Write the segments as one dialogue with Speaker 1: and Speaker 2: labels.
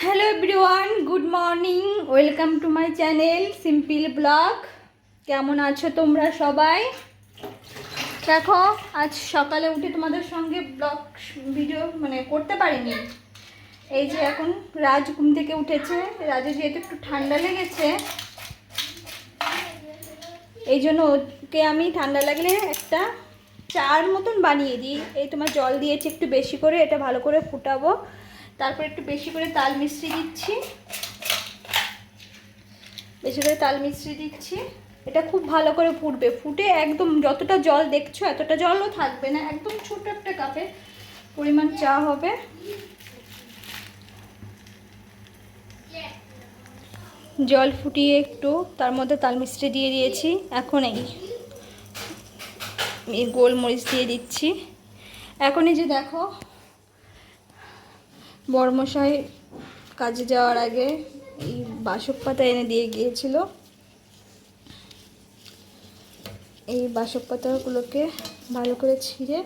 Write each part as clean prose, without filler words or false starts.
Speaker 1: Hello everyone, good morning. Welcome to my channel simple blog. কেমন আছো তোমরা সবাই? দেখো, আজ সকালে উঠে তোমাদের সঙ্গে ব্লগ ভিডিও করতে পারিনি। এই যে এখন রাজ ঘুম থেকে উঠেছে। রাজে যেহেতু একটু ঠান্ডা লেগেছে, এই জন্য ওকে আমি ঠান্ডা লাগলে একটা চার মতন বানিয়ে দিই। এই তোমার জল দিয়েছি একটু বেশি করে, এটা ভালো করে ফুটাবো, তারপর একটু বেশি করে তাল মিশ্রি দিচ্ছি, এটা খুব ভালো করে ফুটবে। ফুটে একদম যতটা জল দেখছো এতটা জলও থাকবে না, একদম ছোট একটা কাপে পরিমাণ চা হবে। জল ফুটিয়ে একটু তার মধ্যে তাল মিশ্রি দিয়ে দিয়েছি। এখন এই গোলমরিচ দিয়ে দিচ্ছি। এখন এই যে দেখো, বড়মশাই কাজে যাওয়ার আগে এই বাসক পাতা এনে দিয়ে গিয়েছিল। এই বাসক পাতাগুলোকে ভালো করে ছিঁড়ে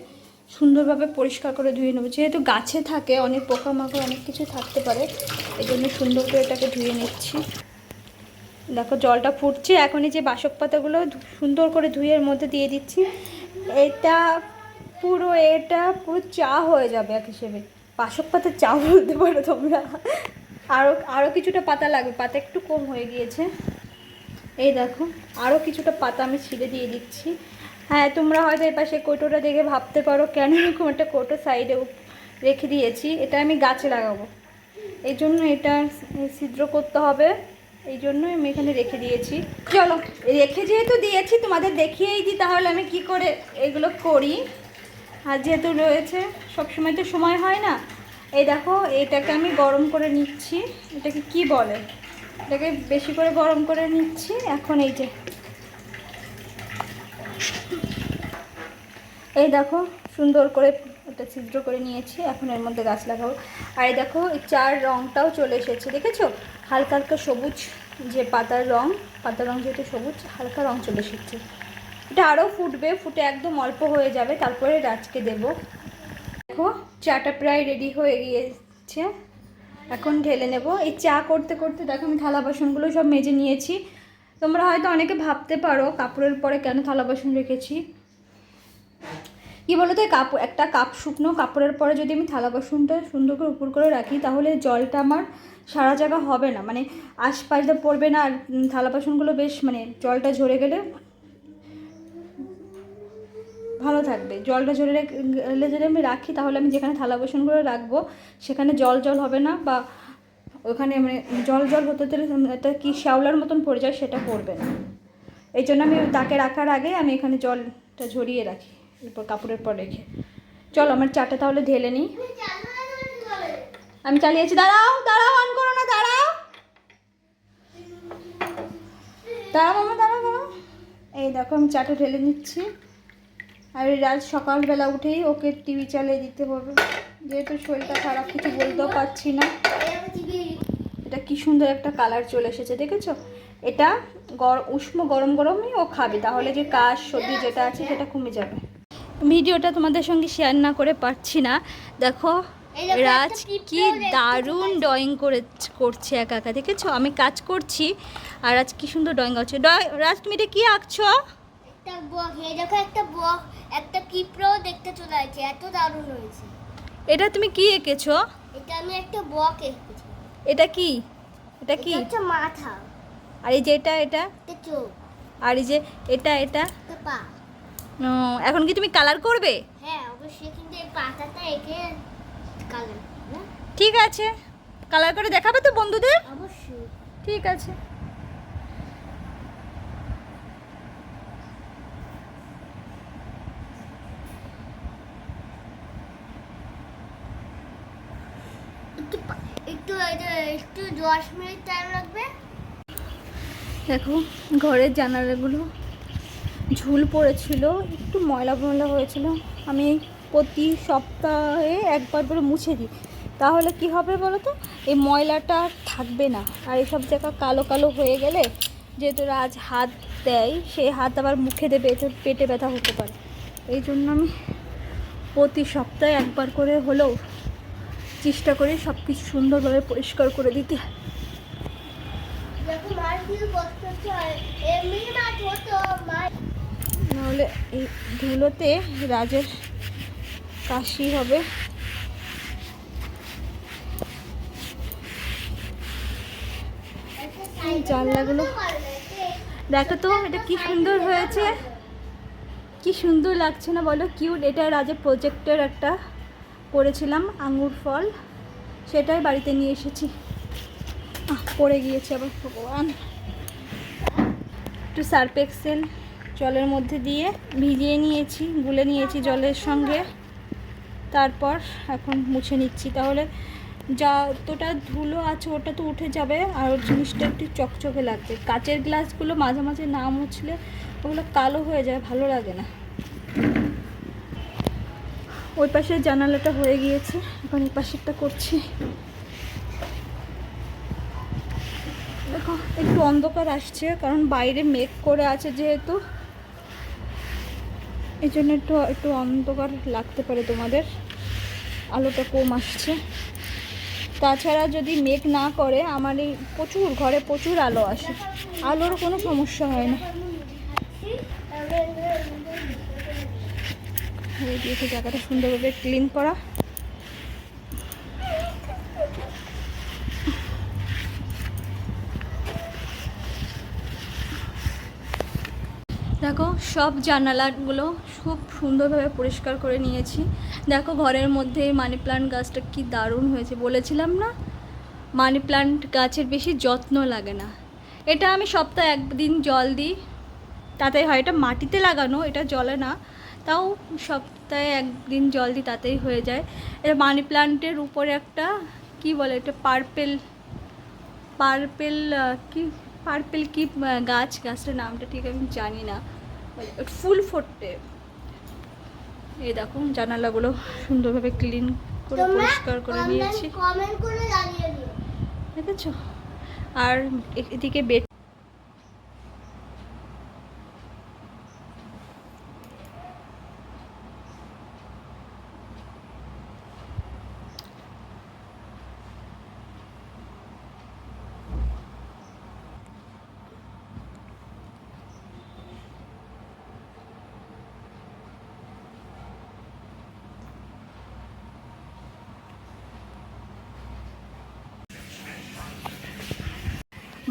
Speaker 1: সুন্দরভাবে পরিষ্কার করে ধুয়ে নেবো। যেহেতু গাছে থাকে, অনেক পোকামাকড় অনেক কিছু থাকতে পারে, এই জন্য সুন্দর করে এটাকে ধুয়ে নিচ্ছি। দেখো জলটা ফুটছে। এখন এই যে বাসক পাতাগুলো সুন্দর করে ধুয়ে এর মধ্যে দিয়ে দিচ্ছি। এটা পুরো চা হয়ে যাবে এক হিসেবে। বাসক পাতার চা বলতে পারো তোমরা। আরও কিছুটা পাতা লাগবে, পাতা একটু কম হয়ে গিয়েছে। এই দেখো, আরও কিছুটা পাতা আমি ছিঁড়ে দিয়ে দিচ্ছি। হ্যাঁ, তোমরা হয়তো এই পাশে কৌটোটা দেখে ভাবতে পারো কেন এরকম একটা কৌটো সাইডে রেখে দিয়েছি। এটা আমি গাছে লাগাবো, এই জন্য এটা ছিদ্র করতে হবে, এই জন্যই আমি এখানে রেখে দিয়েছি। চলো, রেখে যেহেতু দিয়েছি তোমাদের দেখিয়েই দিই তাহলে আমি কি করে এগুলো করি। আর যেহেতু রয়েছে, সবসময় তো সময় হয় না। এই দেখো, এটাকে আমি গরম করে নিচ্ছি। এটাকে কি বলে, এটাকে বেশি করে গরম করে নিচ্ছি। এখন এই দেখো সুন্দর করে এটা ছিদ্র করে নিয়েছি। এখন এর মধ্যে গাছ লাগাবো। আর এই দেখো, এই চার রঙটাও চলে এসেছে, দেখেছো? হালকা হালকা সবুজ, যে পাতার রং যেহেতু সবুজ, হালকা রং চলে এসেছে। এটা আরও ফুটবে, ফুটে একদম অল্প হয়ে যাবে, তারপরে রাজকে দেব। দেখো চাটা প্রায় রেডি হয়ে গিয়েছে, এখন ঢেলে নেব। এই চা করতে করতে দেখো আমি থালা বাসনগুলো সব মেজে নিয়েছি। তোমরা হয়তো অনেকে ভাবতে পারো কাপড়ের পরে কেন থালা বাসন রেখেছি। কী বলো তো, একটা কাপ শুকনো কাপড়ের পরে যদি আমি থালা বাসনটা সুন্দর করে উপর করে রাখি, তাহলে জলটা আমার সারা জায়গা হবে না, আশপাশটা পড়বে না। আর থালা বাসনগুলো বেশ জলটা ঝরে গেলে ভালো থাকবে। জলটা ঝরে গেলে যদি আমি রাখি, তাহলে আমি যেখানে থালা বাসনগুলো রাখবো সেখানে জল জল হবে না, বা ওখানে জল জল হতে একটা কি শ্যাওলার মতন পড়ে যায়, সেটা পড়বে না। এই জন্য আমি তাকে রাখার আগে আমি এখানে জলটা ঝরিয়ে রাখি, এরপর কাপড়ের পর রেখে। চলো আমার চাটা তাহলে ঢেলে নিই। আমি চালিয়েছি, দাঁড়াও অন করো না, দাঁড়াও মামা, দাঁড়াও। এই দেখো আমি চাটা ঢেলে নিচ্ছি। আর রাত সকালবেলা উঠেই ওকে টিভি চালিয়ে দিতে হবে, যেহেতু শরীরটা খারাপ, কিছু বলতেও পারছি না। এটা কি সুন্দর একটা কালার চলে এসেছে, দেখেছো? এটা উষ্ণ গরমই ও খাবে, তাহলে যে কাশ সর্দি যেটা আছে সেটা কমে যাবে। ভিডিওটা তোমাদের সঙ্গে শেয়ার না করে পারছি না। দেখো রাজ কি দারুণ ড্রয়িং করছে একা একা, দেখেছো? আমি কাজ করছি আর রাজ কি সুন্দর ড্রয়িং করছে। রাজ, তুমি এটা কি আঁকছো?
Speaker 2: একটা বক, এই দেখো একটা বক, একটা কিপ্রো দেখতে চলে আসছে, এত দারুণ হয়েছে।
Speaker 1: এটা তুমি কি এঁকেছো?
Speaker 2: এটা আমি একটা বক এঁকেছি।
Speaker 1: এটা কি?
Speaker 2: এটা হচ্ছে মাথা।
Speaker 1: আর এই যে এটা
Speaker 2: চোখ।
Speaker 1: আর এই যে এটা
Speaker 2: পা।
Speaker 1: এখন কি তুমি কালার করবে?
Speaker 2: হ্যাঁ অবশ্যই, কিন্তু এই পাতাটা এঁকে কালার।
Speaker 1: ঠিক আছে, কালার করে দেখাবে তো বন্ধুদের?
Speaker 2: অবশ্যই।
Speaker 1: ঠিক আছে।
Speaker 2: একটু 10 মিনিট টাইম লাগবে।
Speaker 1: দেখো ঘরের জানালাগুলো ঝুল পড়েছিল, একটু ময়লা হয়েছিল। আমি প্রতি সপ্তাহে একবার করে মুছে দিই, তাহলে কি হবে বলো তো, এই ময়লাটা থাকবে না। আর এইসব জায়গা কালো কালো হয়ে গেলে, যেহেতু রাজ হাত দেয়, সেই হাত আবার মুখে দেবে, পেটে ব্যথা হতে পারে। এই জন্য আমি প্রতি সপ্তাহে একবার করে হলেও চেষ্টা করি সব কিছু সুন্দরভাবে পরিষ্কার করে দিতে।
Speaker 2: দেখো মাছ দিয়ে কষ্ট হচ্ছে, এমনি মাছ হতো মাছ।
Speaker 1: নাহলে এই ধুলোতে রাজের কাশি হবে। এই জানলাগুলো দেখো তো, এটা কি সুন্দর হয়েছে, কি সুন্দর লাগছে না বলো, কিউট। এটা রাজের প্রজেক্টের একটা করেছিলাম আঙ্গুর ফল, সেটাই বাড়িতে নিয়ে এসেছি। পড়ে গিয়েছে আবার, ভগবান। একটু সার্ফ এক্সেল জলের মধ্যে দিয়ে ভিজিয়ে নিয়েছি, গুলে নিয়েছি জলের সঙ্গে, তারপর এখন মুছে নিচ্ছি। তাহলে যতটা ধুলো আছে ওটা তো উঠে যাবে, আর ওর জিনিসটা একটু চকচকে লাগবে। কাচের গ্লাসগুলো মাঝে মাঝে না মুছলে ওগুলো কালো হয়ে যায়, ভালো লাগে না। ওই পাশের জানালাটা হয়ে গিয়েছে, এখন এই পাশেরটা করছি। দেখো একটু অন্ধকার আসছে, কারণ বাইরে মেঘ করে আছে যেহেতু, এই জন্য একটু অন্ধকার লাগতে পারে তোমাদের, আলোটা কম আসছে। তাছাড়া যদি মেঘ না করে আমার এই ঘরে প্রচুর আলো আসে, আলোর কোনো সমস্যা হয় না। এই দিয়েছে জায়গাটা সুন্দরভাবে ক্লিন করা। দেখো সব জানালাগুলো খুব সুন্দরভাবে পরিষ্কার করে নিয়েছি। দেখো ঘরের মধ্যে মানি প্লান্ট গাছটা কি দারুণ হয়েছে। বলেছিলাম না মানি প্লান্ট গাছের বেশি যত্ন লাগে না। এটা আমি সপ্তাহে একদিন জল দিই, তাতেই হয়। এটা মাটিতে লাগানো, এটা জলে না, তাও সপ্তাহে একদিন জল দিই, তাতেই হয়ে যায়। এটা মানি প্লান্টের উপরে একটা কি বলে, এটা পার্পেল কি গাছটার নামটা ঠিক আমি জানি না, ফুল ফোটে। এই দেখো জানালাগুলো সুন্দরভাবে ক্লিন করে পরিষ্কার করে নিয়েছি, দেখেছো। আর এদিকে বেড,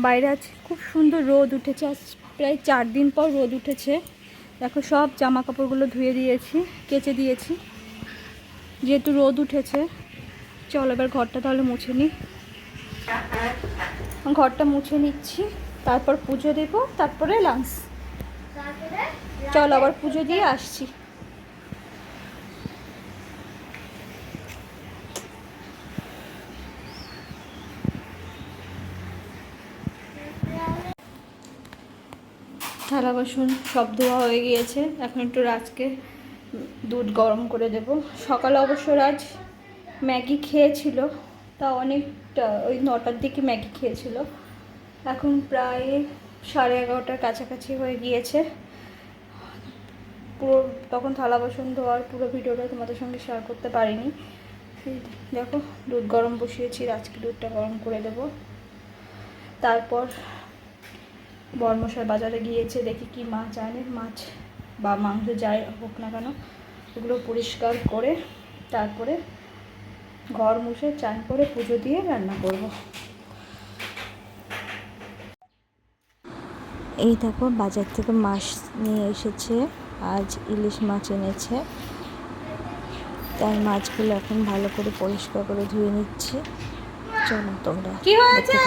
Speaker 1: বাইরে আছে খুব সুন্দর রোদ উঠেছে, আজ প্রায় 4 দিন পর রোদ উঠেছে। দেখো সব জামা কাপড়গুলো ধুয়ে দিয়েছি, কেচে দিয়েছি, যেহেতু রোদ উঠেছে। চল এবার ঘরটা তাহলে মুছে নিই। ঘরটা মুছে নিচ্ছি, তারপর পুজো দেবো, তারপরে লাঞ্চ। চল আবার পুজো দিয়ে আসছি। থালা বাসন সব ধোয়া হয়ে গিয়েছে, এখন একটু রাজকে দুধ গরম করে দেব। সকালে অবশ্য রাজ ম্যাগি খেয়েছিল, তা অনেকটা ওই 9টার দিকে ম্যাগি খেয়েছিল। এখন প্রায় 11:30টার কাছাকাছি হয়ে গিয়েছে। পুরো তখন থালা বাসন ধোয়ার পুরো ভিডিওটা তোমাদের সঙ্গে শেয়ার করতে পারিনি। দেখো দুধ গরম বসিয়েছি, রাজকে দুধটা গরম করে দেব। তারপর বর্মশাই বাজারে গিয়েছে, দেখি কি মাছ আনে, মাছ বা মাংস যাই হোক না কেন ওগুলো পরিষ্কার করে তারপরে ঘর মুছে চান করে পুজো দিয়ে রান্না করব। এই দেখো বাজার থেকে মাছ নিয়ে এসেছে, আজ ইলিশ মাছ এনেছে, তাই মাছগুলো এখন ভালো করে পরিষ্কার করে ধুয়ে নিচ্ছি। চলো তোমরা কি হয়েছে।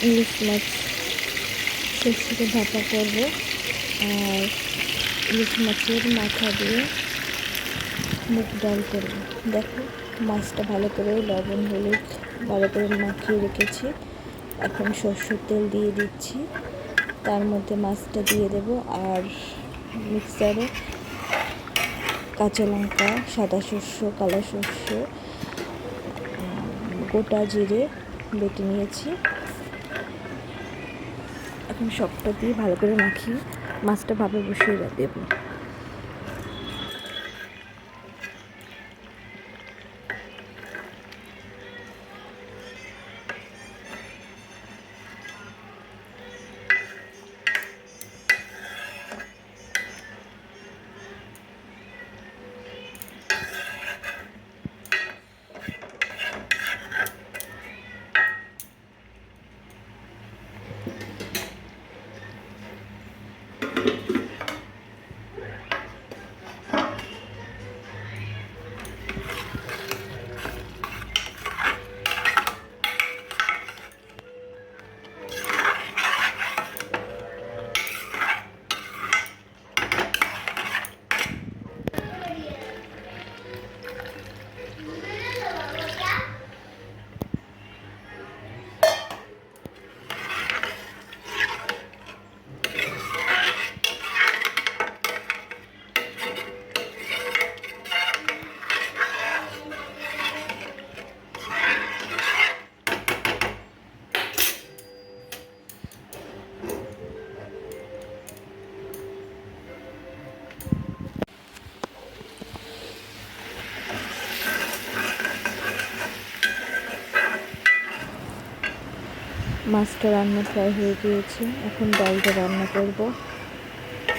Speaker 1: ইলিশ মাছ সরষেতে ভাপা করবো, আর ইলিশ মাছের মাথা দিয়ে মুগ ডাল করবো। দেখো মাছটা ভালো করে লবণ হলুদ ভালো করে মাখিয়ে রেখেছি। এখন সরষের তেল দিয়ে দিচ্ছি, তার মধ্যে মাছটা দিয়ে দেব, আর মিক্সারে কাঁচা লঙ্কা, সাদা শস্য, কালো শস্য, গোটা জিরে বেটে নিয়েছি। এখন সবটা দিয়ে ভালো করে মাখিয়ে মাছটা ভাপে বসিয়ে দেবো। মাছটা রান্না প্রায় হয়ে গিয়েছে, এখন ডালটা রান্না করব।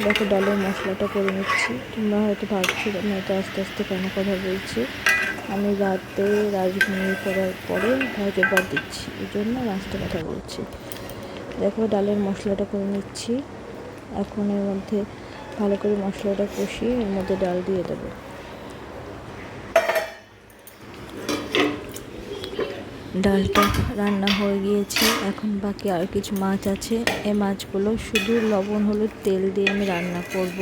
Speaker 1: দেখো ডালের মশলাটা করে নিচ্ছি। তোমরা হয়তো ভাবছো আমি হয়তো আস্তে আস্তে কেন কথা বলছি, আমি রাতে ঘুমিয়ে পড়ার পরে ভাইকে বাদ দিচ্ছি, এই জন্য মাছটা কথা বলছি। দেখো ডালের মশলাটা করে নিচ্ছি। এখন এর মধ্যে ভালো করে মশলাটা কষিয়ে এর মধ্যে ডাল দিয়ে দেবো। ডালটা রান্না হয়ে গিয়েছে, এখন বাকি আর কিছু মাছ আছে। এই মাছগুলো শুধু লবণ হলুদ তেল দিয়ে আমি রান্না করব।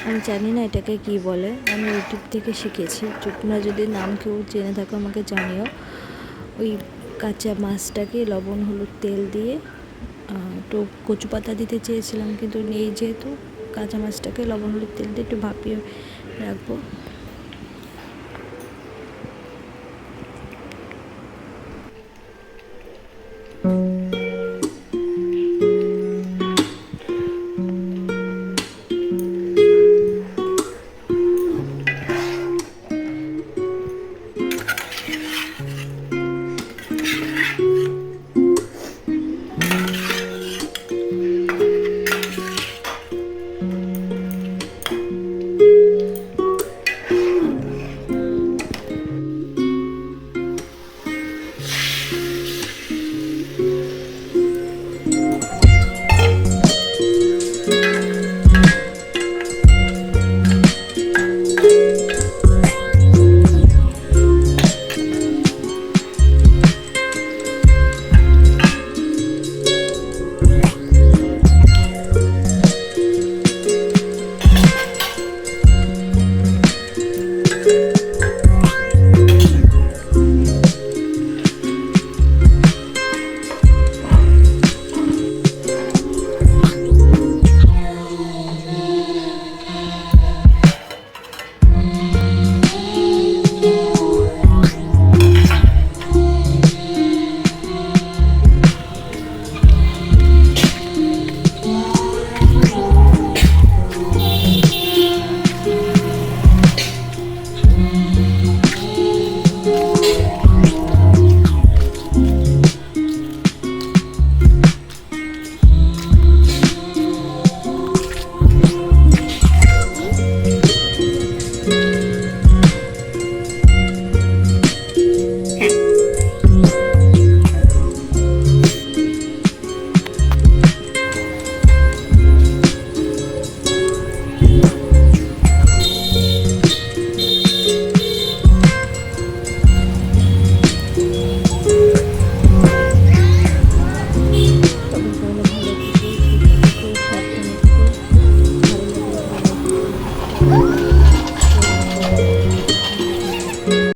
Speaker 1: আমি জানি না এটাকে কি বলে, আমি ইউটিউব থেকে শিখেছি। তোমরা যদি নাম কেউ জেনে থাকো আমাকে জানিও। ওই কাঁচা মাছটাকে লবণ হলুদ তেল দিয়ে একটু কচু পাতা দিতে চেয়েছিলাম, কিন্তু নেই যেহেতু কাঁচা মাছটাকে লবণ হলুদ তেল দিয়ে একটু ভাপিয়ে রাখবো।